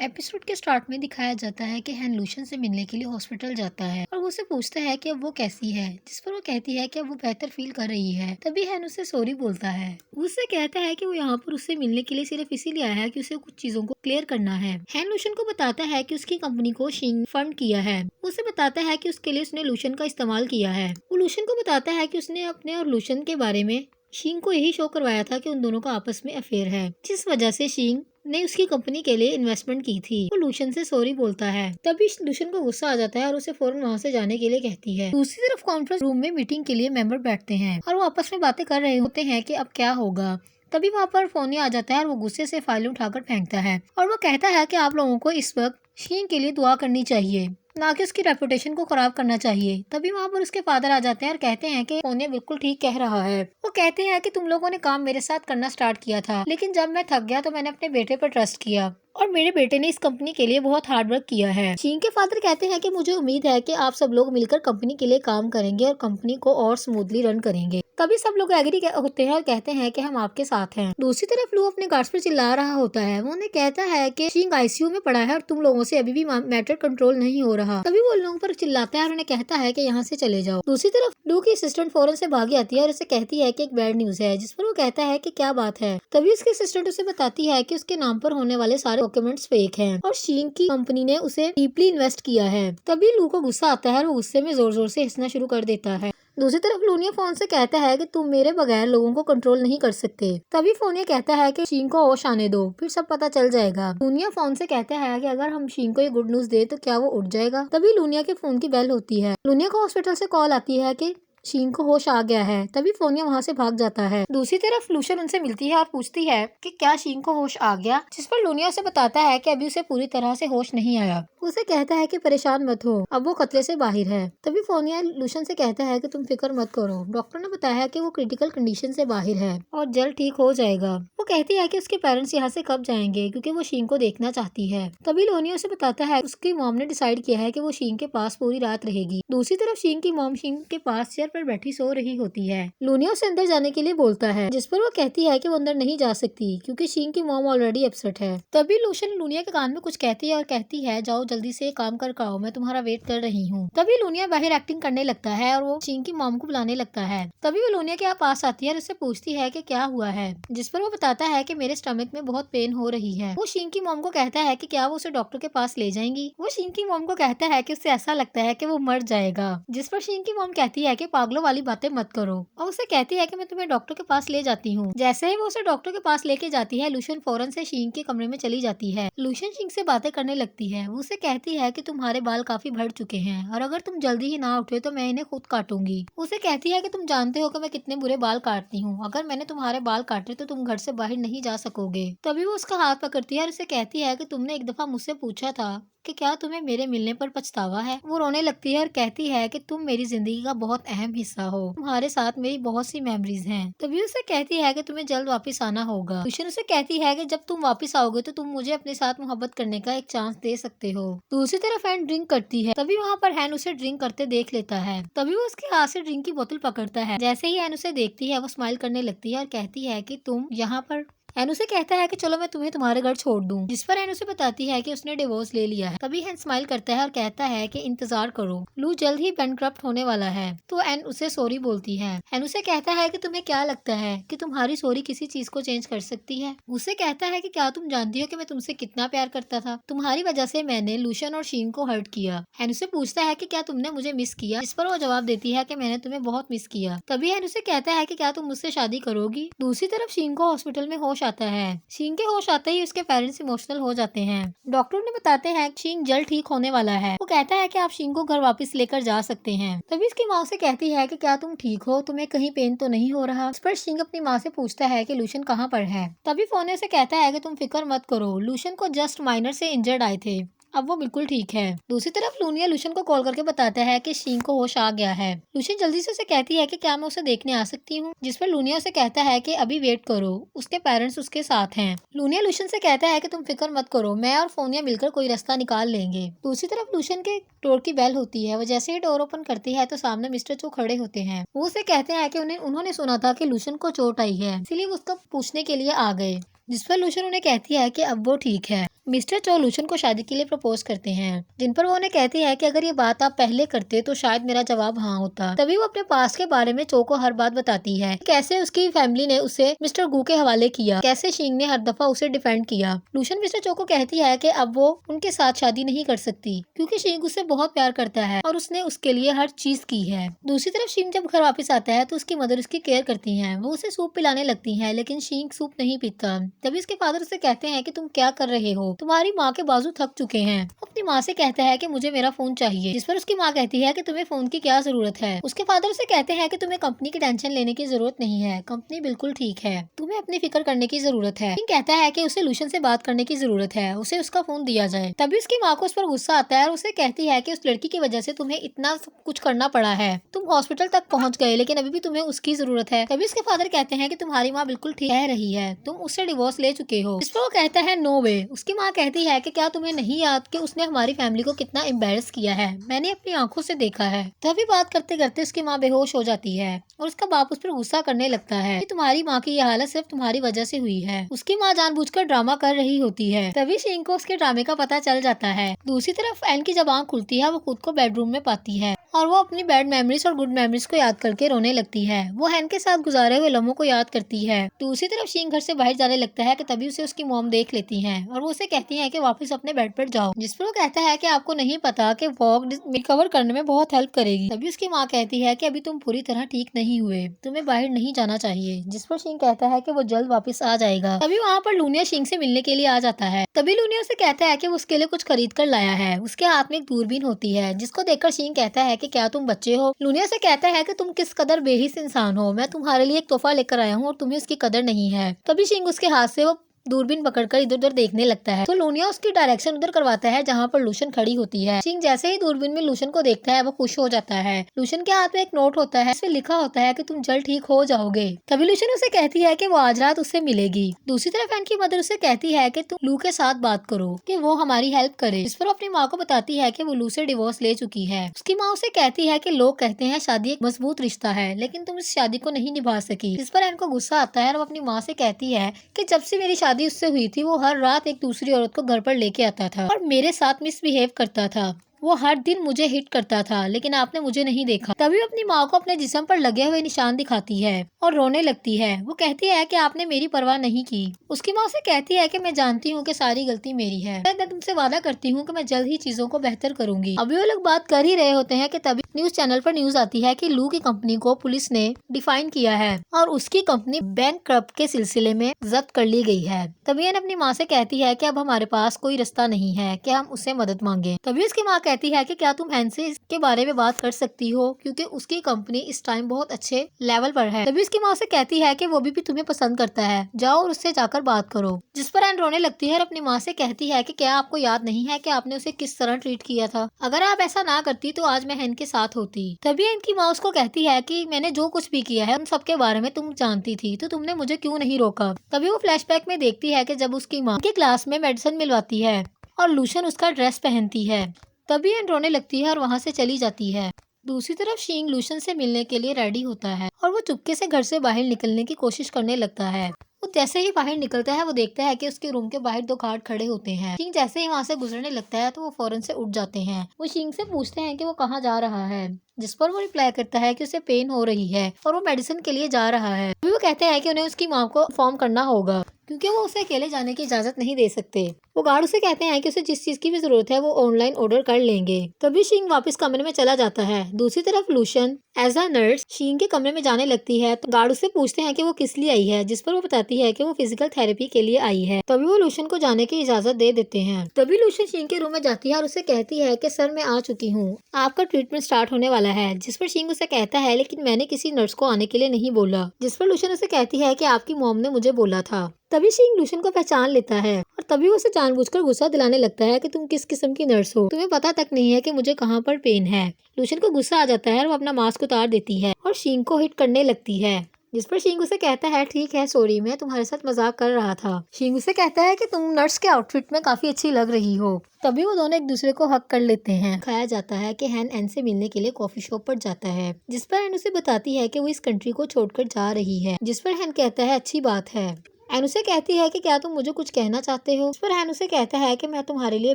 Episode के start में दिखाया जाता है कि हैन लूशन से मिलने के लिए हॉस्पिटल जाता है और वो उससे पूछता है कि अब वो कैसी है, जिस पर वो कहती है कि अब वो बेहतर फील कर रही है। तभी हैन उससे सॉरी बोलता है। वो उससे कहता है कि वो यहाँ पर उससे मिलने के लिए सिर्फ इसीलिए आया है कि उसे कुछ चीजों को क्लियर करना है। हैन लूशन को बताता है कि उसकी कंपनी को शिंग फंड किया है। वो उसे बताता है कि उसके लिए उसने लूशन का इस्तेमाल किया है। वो लूशन को बताता है कि उसने अपने और लूशन के बारे में शींग को यही शो करवाया था कि उन दोनों का आपस में अफेयर है, जिस वजह से शींग ने उसकी कंपनी के लिए इन्वेस्टमेंट की थी। वो लूशन से सॉरी बोलता है। तभी लूशन को गुस्सा आ जाता है और उसे फौरन वहाँ से जाने के लिए कहती है। दूसरी तरफ कॉन्फ्रेंस रूम में मीटिंग के लिए मेंबर बैठते हैं और वो आपस में बातें कर रहे होते हैं कि अब क्या होगा। तभी वहाँ पर फोनिया आ जाता है और वो गुस्से से फाइलें उठाकर फेंकता है और वो कहता है कि आप लोगों को इस वक्त शीन के लिए दुआ करनी चाहिए, ना कि उसकी रेपुटेशन को खराब करना चाहिए। तभी वहाँ पर उसके फादर आ जाते हैं और कहते हैं कि फोनिया बिल्कुल ठीक कह रहा है। वो कहते हैं कि तुम लोगों ने काम मेरे साथ करना स्टार्ट किया था, लेकिन जब मैं थक गया तो मैंने अपने बेटे पर ट्रस्ट किया और मेरे बेटे ने इस कंपनी के लिए बहुत हार्ड वर्क किया है। शीन के फादर कहते हैं कि मुझे उम्मीद है कि आप सब लोग मिलकर कंपनी के लिए काम करेंगे और कंपनी को और स्मूथली रन करेंगे। तभी सब लोग एग्री होते हैं और कहते हैं कि हम आपके साथ हैं। दूसरी तरफ लू अपने गार्ड्स पर चिल्ला रहा होता है। वो उन्हें कहता है कि शींग आईसीयू में पड़ा है और तुम लोगों से अभी भी मैटर कंट्रोल नहीं हो रहा। तभी वो लोगों पर चिल्लाता है और उन्हें कहता है कि यहाँ से चले जाओ। दूसरी तरफ लू की असिस्टेंट फौरन से भागी आती है और उसे कहती है कि एक बैड न्यूज है, जिस पर वो कहता है कि क्या बात है। तभी उसकी असिस्टेंट उसे बताती है कि उसके नाम पर होने वाले सारे डॉक्यूमेंट्स फेक हैं और शींग की कंपनी ने उसे डीपली इन्वेस्ट किया है। तभी लू को गुस्सा आता है और वो गुस्से में जोर जोर से हंसना शुरू कर देता है। दूसरी तरफ लूनिया फोन से कहता है कि तुम मेरे बगैर लोगों को कंट्रोल नहीं कर सकते। तभी फोनिया कहता है कि शीन को होश आने दो, फिर सब पता चल जाएगा। लूनिया फोन से कहता है कि अगर हम शीन को ये गुड न्यूज दे तो क्या वो उठ जाएगा। तभी लूनिया के फोन की बेल होती है। लूनिया को हॉस्पिटल से कॉल आती है कि शीन को होश आ गया है। तभी फोनिया वहाँ से भाग जाता है। दूसरी तरफ लूशन उनसे मिलती है और पूछती है कि क्या शीन को होश आ गया, जिस पर लूनिया उसे बताता है कि अभी उसे पूरी तरह से होश नहीं आया। उसे कहता है कि परेशान मत हो, अब वो खतरे से बाहर है। तभी फोनिया लूशन से कहता है कि तुम फिक्र मत करो, डॉक्टर ने बताया कि वो क्रिटिकल कंडीशन से बाहर है और जल्द ठीक हो जाएगा। वो कहती है कि उसके पेरेंट्स यहाँ से कब जाएंगे क्योंकि वो शीन को देखना चाहती है। तभी लोनिया उसे बताता है उसकी मॉम ने डिसाइड किया है कि वो शीन के पास पूरी रात रहेगी। दूसरी तरफ शीन की मॉम शीन के पास चेयर पर बैठी सो रही होती है। लोनिया उसे अंदर जाने के लिए बोलता है, जिस पर वो कहती है कि वो अंदर नहीं जा सकती क्योंकि शीन की मॉम ऑलरेडी अपसेट है। तभी लूशन लूनिया के कान में कुछ कहती है और कहती है जाओ जल्दी से काम कर आओ, मैं तुम्हारा वेट कर रही हूँ। तभी लूनिया बाहर एक्टिंग करने लगता है और वो शीन की मॉम को बुलाने लगता है। तभी वो लूनिया के पास आती है और उससे पूछती है कि क्या हुआ है, जिस पर वो बताता है कि मेरे स्टमक में बहुत पेन हो रही है। वो शीन की मॉम को कहता है कि क्या वो उसे डॉक्टर के पास ले जाएंगी। वो शीन की मॉम को कहता है कि उससे ऐसा लगता है कि वो मर जाएगा, जिस पर शीन की मॉम कहती है कि पागलों वाली बातें मत करो और उसे कहती है कि मैं तुम्हें डॉक्टर के पास ले जाती हूँ। जैसे ही वो उसे डॉक्टर के पास लेके जाती है, लूशन फौरन से शीन के कमरे में चली जाती है। लूशन शीन से बातें करने लगती है। वो उसे कहती है कि तुम्हारे बाल काफी बढ़ चुके हैं और अगर तुम जल्दी ही ना उठे तो मैं इन्हें खुद काटूंगी। उसे कहती है कि तुम जानते हो कि मैं कितने बुरे बाल काटती हूँ, अगर मैंने तुम्हारे बाल काटे तो तुम घर से बाहर नहीं जा सकोगे। तभी वो उसका हाथ पकड़ती है और उसे कहती है कि तुमने एक दफा मुझसे पूछा था कि क्या तुम्हें मेरे मिलने पर पछतावा है। वो रोने लगती है और कहती है कि तुम मेरी जिंदगी का बहुत अहम हिस्सा हो, तुम्हारे साथ मेरी बहुत सी मेमोरीज हैं। तभी उसे कहती है कि तुम्हें जल्द वापस आना होगा। लूशन उसे कहती है कि जब तुम वापस आओगे तो तुम मुझे अपने साथ मोहब्बत करने का एक चांस दे सकते हो। दूसरी तरफ हैन ड्रिंक करती है। तभी वहाँ पर हैन उसे ड्रिंक करते देख लेता है। तभी वो उसके हाथ से ड्रिंक की बोतल पकड़ता है। जैसे ही हैन उसे देखती है वो स्माइल करने लगती है और कहती है कि तुम यहाँ पर। हैन उसे कहता है कि चलो मैं तुम्हें तुम्हारे घर छोड़ दूं, जिस पर हैन उसे बताती है कि उसने डिवोर्स ले लिया है। तभी हैन स्माइल करता है और कहता है कि इंतजार करो, लू जल्द ही बैंकक्रप्ट होने वाला है। तो हैन उसे सॉरी बोलती है। हैन उसे कहता है कि तुम्हें क्या लगता है कि तुम्हारी सॉरी किसी चीज को चेंज कर सकती है। उसे कहता है कि क्या तुम जानती हो कि मैं तुमसे कितना प्यार करता था, तुम्हारी वजह से मैंने लूशन और शीन को हर्ट किया। हैन उसे पूछता है कि क्या तुमने मुझे मिस किया, इस पर वो जवाब देती है कि मैंने तुम्हें बहुत मिस किया। तभी हैन उसे कहता है कि क्या तुम मुझसे शादी करोगी। दूसरी तरफ शीन को हॉस्पिटल में होश आता है। शीन के होश आते ही उसके पेरेंट्स इमोशनल हो जाते हैं। डॉक्टर ने बताते हैं कि शीन जल्द ठीक होने वाला है। वो कहता है कि आप शीन को घर वापस लेकर जा सकते हैं। तभी उसकी माँ से कहती है कि क्या तुम ठीक हो, तुम्हें कहीं पेन तो नहीं हो रहा। इस पर शीन अपनी माँ से पूछता है कि लूशन कहाँ पर है। तभी फोन से कहता है कि तुम फिक्र मत करो, लूशन को जस्ट माइनर से इंजर्ड आए थे, अब वो बिल्कुल ठीक है। दूसरी तरफ लूनिया लूशन को कॉल करके बताता है कि शीन को होश आ गया है। लूशन जल्दी से उसे कहती है कि क्या मैं उसे देखने आ सकती हूँ, जिस पर लूनिया उसे कहता है कि अभी वेट करो, उसके पेरेंट्स उसके साथ हैं। लूनिया लूशन से कहता है कि तुम फिक्र मत करो, मैं और फोनिया मिलकर कोई रास्ता निकाल लेंगे। दूसरी तरफ लूशन के डोर की बेल होती है। वो जैसे ही डोर ओपन करती है तो सामने मिस्टर चो खड़े होते हैं। वो उसे कहते हैं कि उन्होंने सुना था कि लूशन को चोट आई है, इसलिए वो उसको पूछने के लिए आ गए, जिस पर लूशन उन्हें कहती है कि अब वो ठीक है। मिस्टर चो लूशन को शादी के लिए प्रपोज करते हैं, जिन पर वो उन्हें कहती है कि अगर ये बात आप पहले करते तो शायद मेरा जवाब हाँ होता। तभी वो अपने पास के बारे में चो को हर बात बताती है, कैसे उसकी फैमिली ने उसे मिस्टर गू के हवाले किया, कैसे शिंग ने हर दफा उसे डिफेंड किया। लूशन मिस्टर चो को कहती है कि अब वो उनके साथ शादी नहीं कर सकती क्योंकि शिंग उससे बहुत प्यार करता है और उसने उसके लिए हर चीज की है। दूसरी तरफ शिंग जब घर वापस आता है तो उसकी मदर उसकी केयर करती है, वो उसे सूप पिलाने लगती है, लेकिन शिंग सूप नहीं पीता। तभी उसके फादर उसे कहते हैं कि तुम क्या कर रहे हो, तुम्हारी माँ के बाजू थक चुके हैं। अपनी माँ से कहता है कि मुझे मेरा फोन चाहिए, जिस पर उसकी माँ कहती है कि तुम्हें फोन की क्या जरूरत है। उसके फादर उसे कहते हैं कि तुम्हें कंपनी की टेंशन लेने की जरूरत नहीं है, कंपनी बिल्कुल ठीक है, तुम्हें अपनी फिक्र करने की जरूरत है। शिंग कहता है कि उसे लूशन से बात करने की जरूरत है, उसे उसका फोन दिया जाए। तभी उसकी माँ को उस पर गुस्सा आता है और उसे कहती है कि उस लड़की की वजह से तुम्हें इतना सब कुछ करना पड़ा है, तुम हॉस्पिटल तक पहुँच गए लेकिन अभी भी तुम्हें उसकी जरूरत है। तभी उसके फादर कहते हैं कि तुम्हारी माँ बिल्कुल ठीक कह रही है, तुम उससे डिवोर्स ले चुके हो। इस पर वो कहता है नो वे। उसकी माँ कहती है कि क्या तुम्हें नहीं याद कि उसने हमारी फैमिली को कितना एम्बेरस किया है, मैंने अपनी आंखों से देखा है। तभी बात करते करते उसकी माँ बेहोश हो जाती है और उसका बाप उस पर गुस्सा करने लगता है कि तुम्हारी माँ की यह हालत सिर्फ तुम्हारी वजह से हुई है। उसकी माँ जानबूझकर ड्रामा कर रही होती है। तभी शिंग को उसके ड्रामे का पता चल जाता है। दूसरी तरफ एन की जब आँख खुलती है वो खुद को बेडरूम में पाती है और वो अपनी बैड मेमोरीज और गुड मेमोरीज को याद करके रोने लगती है। वो हैन के साथ गुजारे हुए लम्हों को याद करती है। दूसरी तरफ शिंग घर से बाहर जाने लगता है कि तभी उसे उसकी मॉम देख लेती है और वो उसे कहती है कि वापस अपने बेड पर जाओ, जिस पर वो कहता है कि आपको नहीं पता कि वॉक रिकवर करने में बहुत हेल्प करेगी। तभी उसकी माँ कहती है कि अभी तुम पूरी तरह ठीक नहीं हुए, तुम्हें बाहर नहीं जाना चाहिए, जिस पर शिंग कहता है कि वो जल्द वापस आ जाएगा। तभी वहाँ पर लूनिया शिंग से मिलने के लिए आ जाता है। तभी लूनिया उसे कहता है कि वो उसके लिए कुछ खरीद कर लाया है। उसके हाथ में एक दूरबीन होती है, जिसको देखकर शिंग कहता है कि क्या तुम बच्चे हो। लूनिया से कहता है कि तुम किस कदर बेहिस इंसान हो, मैं तुम्हारे लिए एक तोहफा लेकर आया हूँ और तुम्हें उसकी कदर नहीं है। तभी शिंग उसके हाथ से वो दूरबीन पकड़कर इधर उधर देखने लगता है तो लूनिया उसकी डायरेक्शन उधर करवाता है जहाँ पर लूशन खड़ी होती है। शिंग जैसे ही दूरबीन में लूशन को देखता है वो खुश हो जाता है। लूशन के हाथ में एक नोट होता है, इसमें लिखा होता है कि तुम जल्द ठीक हो जाओगे। तभी लूशन उसे कहती है कि वो आज रात उससे मिलेगी। दूसरी तरफ एन की मदर उसे कहती है कि तुम लू के साथ बात करो कि वो हमारी हेल्प करे, इस पर अपनी माँ को बताती है कि वो लू से डिवोर्स ले चुकी है। उसकी माँ उसे कहती है कि लोग कहते हैं शादी एक मजबूत रिश्ता है, लेकिन तुम इस शादी को नहीं निभा सकी। इस पर एन को गुस्सा आता है और वो अपनी माँ से कहती है कि जब से मेरी शादी उससे हुई थी वो हर रात एक दूसरी औरत को घर पर लेके आता था और मेरे साथ मिसबिहेव करता था, वो हर दिन मुझे हिट करता था, लेकिन आपने मुझे नहीं देखा। तभी अपनी माँ को अपने जिस्म पर लगे हुए निशान दिखाती है और रोने लगती है। वो कहती है कि आपने मेरी परवाह नहीं की। उसकी माँ से कहती है कि मैं जानती हूँ कि सारी गलती मेरी है, मैं तुमसे वादा करती हूँ कि मैं जल्द ही चीजों को बेहतर करूंगी। अभी वो लोग बात कर ही रहे होते हैं कि तभी न्यूज चैनल पर न्यूज आती है कि लू की कंपनी को पुलिस ने डिफाइन किया है और उसकी कंपनी बैंकक्रप्ट के सिलसिले में जब्त कर ली गई है। तभी एन अपनी माँ से कहती है कि अब हमारे पास कोई रास्ता नहीं है कि हम उससे मदद मांगे। तभी उसकी माँ कहती है कि क्या तुम हैन से इसके बारे में बात कर सकती हो क्योंकि उसकी कंपनी इस टाइम बहुत अच्छे लेवल पर है। तभी उसकी माँ उसे कहती है कि वो भी तुम्हें पसंद करता है, जाओ और उससे जाकर बात करो। जिस पर हैन रोने लगती है और अपनी माँ से कहती है कि क्या आपको याद नहीं है कि आपने उसे किस तरह ट्रीट किया था, अगर आप ऐसा ना करती तो आज मैं हैन के साथ होती। तभी इनकी माँ उसको कहती है कि मैंने जो कुछ भी किया है उन सब के बारे में तुम जानती थी तो तुमने मुझे क्यों नहीं रोका। तभी वो फ्लैशबैक में देखती है कि जब उसकी माँ के क्लास में मेडिसिन मिलवाती है और लूशन उसका ड्रेस पहनती है, तभी एन रोने लगती है और वहाँ से चली जाती है। दूसरी तरफ शिंग लूशन से मिलने के लिए रेडी होता है और वो चुपके से घर से बाहर निकलने की कोशिश करने लगता है। वो जैसे ही बाहर निकलता है वो देखता है कि उसके रूम के बाहर दो गार्ड खड़े होते हैं। शिंग जैसे ही वहाँ से गुजरने लगता है तो वो फौरन से उठ जाते हैं। वो शिंग से पूछते हैं कि वो कहाँ जा रहा है, जिस पर वो रिप्लाई करता है कि उसे पेन हो रही है और वो मेडिसिन के लिए जा रहा है। वो कहते हैं कि उन्हें उसकी माँ को इन्फॉर्म करना होगा क्योंकि वो उसे अकेले जाने की इजाजत नहीं दे सकते। वो गार्ड उसे कहते हैं कि उसे जिस चीज की भी जरूरत है वो ऑनलाइन ऑर्डर कर लेंगे। तभी शिंग वापस कमरे में चला जाता है। दूसरी तरफ लूशन एज अ नर्स शिंग के कमरे में जाने लगती है तो गार्ड उससे पूछते हैं कि वो किस लिए आई है, जिस पर वो बताती है कि वो फिजिकल थेरेपी के लिए आई है। तभी वो लूशन को जाने की इजाजत दे देते हैं। तभी लूशन शिंग के रूम में जाती है और उसे कहती है कि सर मैं आ चुकी हूँ, आपका ट्रीटमेंट स्टार्ट होने वाला है। जिस पर शिंग उसे कहता है लेकिन मैंने किसी नर्स को आने के लिए नहीं बोला। जिस पर लूशन उसे कहती है कि आपकी मॉम ने मुझे बोला था। तभी शिंग लूशन को पहचान लेता है और तभी वो उसे जानबूझकर गुस्सा दिलाने लगता है कि तुम किस किस्म की नर्स हो, तुम्हें पता तक नहीं है कि मुझे कहाँ पर पेन है। लूशन को गुस्सा आ जाता है और वो अपना मास्क उतार देती है और शिंग को हिट करने लगती है। जिस पर शिंग उसे कहता है ठीक है सॉरी, मैं तुम्हारे साथ मजाक कर रहा था। शिंग उसे कहता है कि तुम नर्स के आउटफिट में काफी अच्छी लग रही हो। तभी वो दोनों एक दूसरे को हक कर लेते हैं। खाया जाता है कि हैन एन से मिलने के लिए कॉफी शॉप पर जाता है, जिस पर हैन उसे बताती है कि वो इस कंट्री को छोड़कर जा रही है। जिस पर हैन कहता है अच्छी बात है। एन उसे कहती है कि क्या तुम मुझे कुछ कहना चाहते हो। इस पर हैन उसे कहता है कि मैं तुम्हारे लिए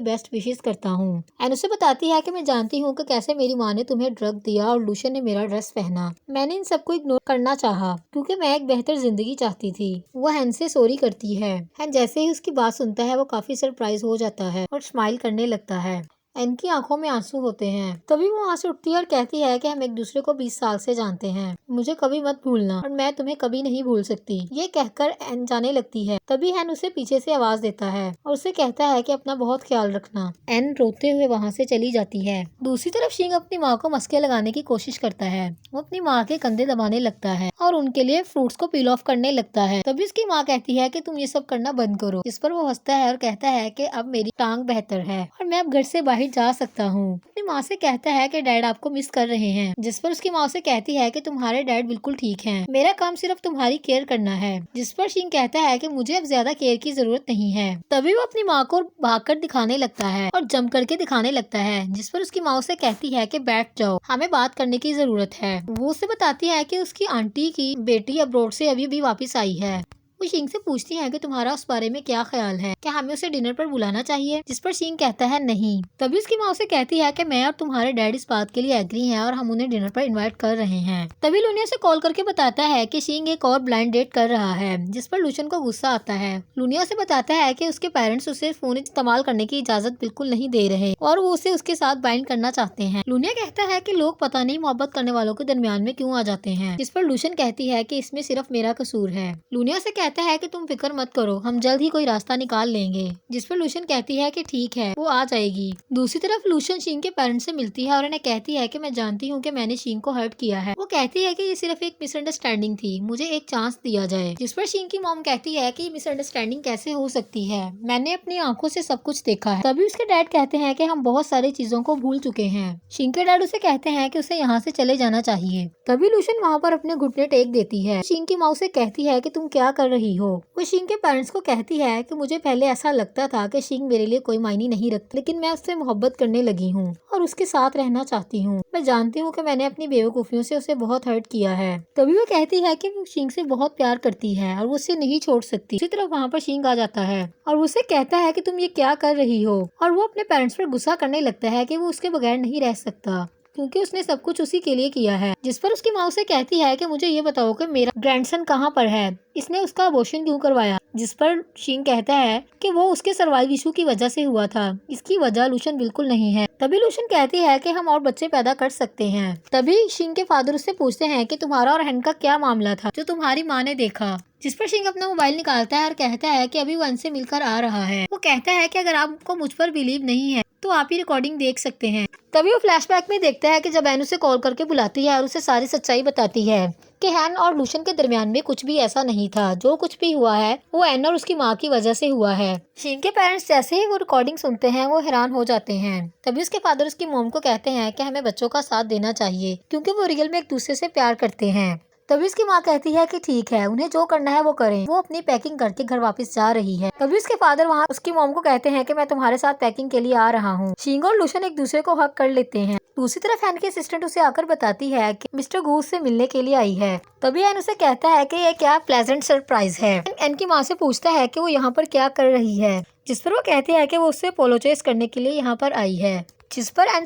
बेस्ट विशेष करता हूँ। एन उसे बताती है कि मैं जानती हूँ कि कैसे मेरी माँ ने तुम्हें ड्रग दिया और लूशियन ने मेरा ड्रेस पहना। मैंने इन सबको इग्नोर करना चाहा क्योंकि मैं एक बेहतर जिंदगी चाहती थी। वो हैन से सॉरी करती है। हैन जैसे ही उसकी बात सुनता है वो काफी सरप्राइज हो जाता है और स्माइल करने लगता है। एन की आंखों में आंसू होते हैं। तभी वो वहाँ से उठती है और कहती है कि हम एक दूसरे को 20 साल से जानते हैं। मुझे कभी मत भूलना और मैं तुम्हें कभी नहीं भूल सकती। ये कहकर एन जाने लगती है। तभी हैन उसे पीछे से आवाज देता है और उसे कहता है कि अपना बहुत ख्याल रखना। एन रोते हुए वहाँ से चली जाती है। दूसरी तरफ शिंग अपनी माँ को मस्के लगाने की कोशिश करता है। वो अपनी माँ के कंधे दबाने लगता है और उनके लिए फ्रूट्स को पील ऑफ करने लगता है। तभी उसकी माँ कहती है कि तुम ये सब करना बंद करो। इस पर वो हंसता है और कहता है कि अब मेरी टांग बेहतर है और मैं अब घर से बाहर जा सकता हूँ। अपनी माँ से कहता है कि डैड आपको मिस कर रहे हैं। जिस पर उसकी माँ से कहती है कि तुम्हारे डैड बिल्कुल ठीक हैं। मेरा काम सिर्फ तुम्हारी केयर करना है। जिस पर शिंग कहता है कि मुझे अब ज्यादा केयर की जरूरत नहीं है। तभी वो अपनी माँ को भागकर दिखाने लगता है और जंप करके दिखाने लगता है। जिस पर उसकी माँ उसे कहती है कि बैठ जाओ, हमें बात करने की जरूरत है। वो उसे बताती है कि उसकी आंटी की बेटी अब्रॉड से अभी भी वापस आई है। वो शिंग से पूछती है कि तुम्हारा उस बारे में क्या ख्याल है, क्या हमें उसे डिनर पर बुलाना चाहिए। जिस पर शिंग कहता है नहीं। तभी उसकी माँ उसे कहती है कि मैं और तुम्हारे डैड इस बात के लिए एग्री हैं और हम उन्हें डिनर पर इनवाइट कर रहे हैं। तभी लूनिया से कॉल करके बताता है कि शिंग एक और ब्लाइंड डेट कर रहा है। जिस पर लूशियन को गुस्सा आता है। लूनिया से बताता है कि उसके पेरेंट्स उसे फोन इस्तेमाल करने की इजाजत बिल्कुल नहीं दे रहे और वो उसे उसके साथ बाइंड करना चाहते हैं। लूनिया कहता है कि लोग पता नहीं मोहब्बत करने वालों के दरमियान में क्यों आ जाते हैं। जिस पर लूशियन कहती है कि इसमें सिर्फ मेरा कसूर है। लूनिया से कहता है कि तुम फिक्र मत करो, हम जल्द ही कोई रास्ता निकाल लेंगे। जिस पर लूशियन कहती है कि ठीक है, वो आ जाएगी। दूसरी तरफ लूशियन शिंग के पेरेंट्स से मिलती है और उन्हें कहती है कि मैं जानती हूँ कि मैंने शिंग को हर्ट किया है। वो कहती है कि ये सिर्फ एक मिसअंडरस्टैंडिंग थी, मुझे एक चांस दिया जाए। जिस पर शिंग की मॉम कहती है कि मिसअंडरस्टैंडिंग कैसे हो सकती है, मैंने अपनी आंखों से सब कुछ देखा है। तभी उसके डैड कहते हैं कि हम बहुत सारी चीजों को भूल चुके हैं। शिंग के डैड उसे कहते हैं कि उसे यहाँ से चले जाना चाहिए। तभी लूशियन वहाँ पर अपने घुटने टेक देती है। शिंग की माँ उसे कहती है कि तुम क्या कर रही हो। वो शिंग के पेरेंट्स को कहती है कि मुझे पहले ऐसा लगता था कि शिंग मेरे लिए कोई मायने नहीं रखती, लेकिन मैं उससे मोहब्बत करने लगी हूँ और उसके साथ रहना चाहती हूँ। मैं जानती हूँ कि मैंने अपनी बेवकूफियों से उसे बहुत हर्ट किया है। तभी वो कहती है कि वो शिंग से बहुत प्यार करती है और वो उसे नहीं छोड़ सकती। इसी तरफ वहाँ पर शिंग आ जाता है और उसे कहता है कि तुम ये क्या कर रही हो, और वो अपने पेरेंट्स पर गुस्सा करने लगता है कि वो उसके बगैर नहीं रह सकता क्योंकि उसने सब कुछ उसी के लिए किया है। जिस पर उसकी माँ उसे कहती है कि मुझे ये बताओ कि मेरा ग्रैंडसन कहाँ पर है, इसने उसका अबॉर्शन क्यों करवाया। जिस पर शिंग कहता है कि वो उसके सर्वाइव इशू की वजह से हुआ था, इसकी वजह लूशियन बिल्कुल नहीं है। तभी लूशियन कहती है कि हम और बच्चे पैदा कर सकते हैं। तभी शिंग के फादर उससे पूछते हैं कि तुम्हारा और हैन का क्या मामला था जो तुम्हारी माँ ने देखा। जिस पर शिंग अपना मोबाइल निकालता है और कहता है कि अभी वो हैन से मिलकर आ रहा है। वो कहता है कि अगर आपको मुझ पर बिलीव नहीं है तो आप ही रिकॉर्डिंग देख सकते हैं। तभी वो फ्लैशबैक में देखता है कि जब हैन उसे कॉल करके बुलाती है और उसे सारी सच्चाई बताती है कि हैन और लूशियन के दरमियान में कुछ भी ऐसा नहीं था, जो कुछ भी हुआ है वो हैन और उसकी माँ की वजह से हुआ है। शिंग के पेरेंट्स जैसे ही वो रिकॉर्डिंग सुनते हैं वो हैरान हो जाते हैं। तभी उसके फादर उसकी मॉम को कहते हैं कि हमें बच्चों का साथ देना चाहिए क्योंकि वो रियल में एक दूसरे से प्यार करते हैं। तभी उसकी माँ कहती है कि ठीक है, उन्हें जो करना है वो करें। वो अपनी पैकिंग करके घर वापस जा रही है। तभी उसके फादर वहाँ उसकी मॉम को कहते हैं कि मैं तुम्हारे साथ पैकिंग के लिए आ रहा हूँ। शिंग और लूशियन एक दूसरे को हक कर लेते हैं। दूसरी तरफ हैन की असिस्टेंट उसे आकर बताती है कि मिस्टर गूस से मिलने के लिए आई है। तभी हैन उसे कहता है कि ये क्या प्लेजेंट सरप्राइज है। हैन की माँ से पूछता है कि वो यहाँ पर क्या कर रही है। जिस पर वो कहती है कि वो उससे अपोलोजाइज करने के लिए यहाँ पर आई है। जिस पर हैन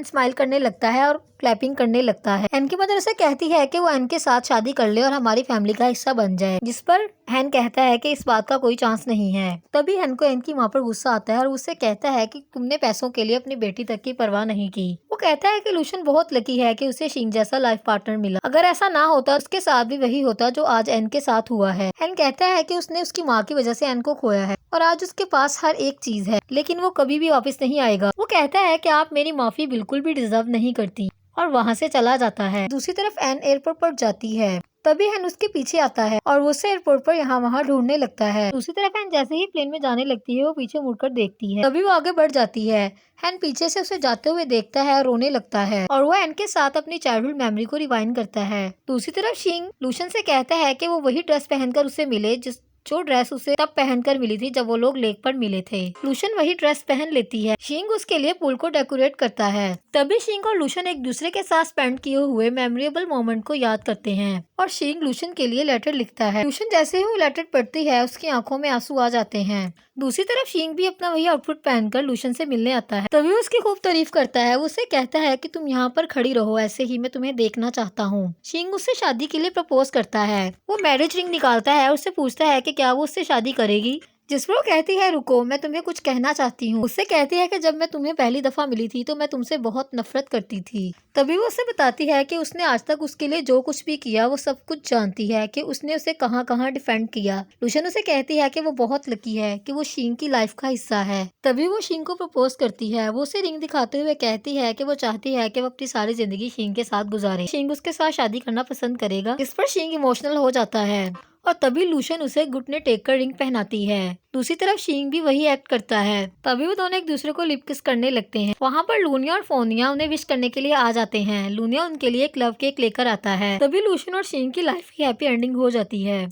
स्माइल करने लगता है और क्लैपिंग करने लगता है। हैन की मदर उसे कहती है कि वो हैन के साथ शादी कर ले और हमारी फैमिली का हिस्सा बन जाए। जिस पर हैन कहता है कि इस बात का कोई चांस नहीं है। तभी हैन को हैन की माँ पर गुस्सा आता है और उससे कहता है कि तुमने पैसों के लिए अपनी बेटी तक की परवाह नहीं की। वो कहता है कि लूशियन बहुत लकी है कि उसे शिंग जैसा लाइफ पार्टनर मिला। अगर ऐसा ना होता उसके साथ भी वही होता जो आज हैन के साथ हुआ है। हैन कहता है कि उसने उसकी माँ की वजह से हैन को खोया है और आज उसके पास हर एक चीज है, लेकिन वो कभी भी वापस नहीं आएगा। वो कहता है कि आप मेरी माफी बिल्कुल भी डिजर्व नहीं करती और वहाँ से चला जाता है। दूसरी तरफ हैन एयरपोर्ट पर जाती है। तभी हैन उसके पीछे आता है और वो उसे एयरपोर्ट पर यहाँ वहाँ ढूंढने लगता है। दूसरी तरफ हैन जैसे ही प्लेन में जाने लगती है वो पीछे मुड़कर देखती है। तभी वो आगे बढ़ जाती है। हैन पीछे से उसे जाते हुए देखता है और रोने लगता है और वो हैन के साथ अपनी चाइल्डहुड मेमोरी को रिवाइंड करता है। दूसरी तरफ शिंग लूशियन से कहता है कि वो वही ड्रेस पहनकर उसे मिले जो ड्रेस उसे तब पहनकर मिली थी जब वो लोग लेक पर मिले थे। लूशन वही ड्रेस पहन लेती है। शिंग उसके लिए पूल को डेकोरेट करता है। तभी शिंग और लूशन एक दूसरे के साथ स्पेंड किए हुए मेमोरेबल मोमेंट को याद करते हैं और शिंग लूशन के लिए लेटर लिखता है। लूशन जैसे ही वो लेटर पढ़ती है उसकी आंखों में आंसू आ जाते हैं। दूसरी तरफ शिंग भी अपना वही आउटफिट पहनकर लूशन से मिलने आता है। तभी उसकी खूब तारीफ करता है। वो उसे कहता है कि तुम यहाँ पर खड़ी रहो, ऐसे ही मैं तुम्हें देखना चाहता हूँ। शिंग उससे शादी के लिए प्रपोज करता है। वो मैरिज रिंग निकालता है और उससे पूछता है कि क्या वो उससे शादी करेगी, जिस पर वो कहती है रुको, मैं तुम्हें कुछ कहना चाहती हूँ। उससे कहती है कि जब मैं तुम्हें पहली दफा मिली थी तो मैं तुमसे बहुत नफरत करती थी। तभी वो उसे बताती है कि उसने आज तक उसके लिए जो कुछ भी किया वो सब कुछ जानती है, कि उसने उसे कहाँ कहाँ डिफेंड किया। लूशन उसे कहती है कि वो बहुत लकी है कि वो शिंग की लाइफ का हिस्सा है। तभी वो शिंग को प्रपोज करती है। वो उसे रिंग दिखाते हुए कहती है कि वो चाहती है कि वो अपनी सारी जिंदगी शिंग के साथ गुजारे। शिंग उसके साथ शादी करना पसंद करेगा। इस पर शिंग इमोशनल हो जाता है और तभी लूशन उसे घुटने टेक कर रिंग पहनाती है। दूसरी तरफ शिंग भी वही एक्ट करता है। तभी वो दोनों एक दूसरे को लिप किस करने लगते हैं। वहाँ पर लूनिया और फोनिया उन्हें विश करने के लिए आ जाते हैं। लूनिया उनके लिए एक लव केक लेकर आता है। तभी लूशन और शिंग की लाइफ की हैप्पी एंडिंग हो जाती है।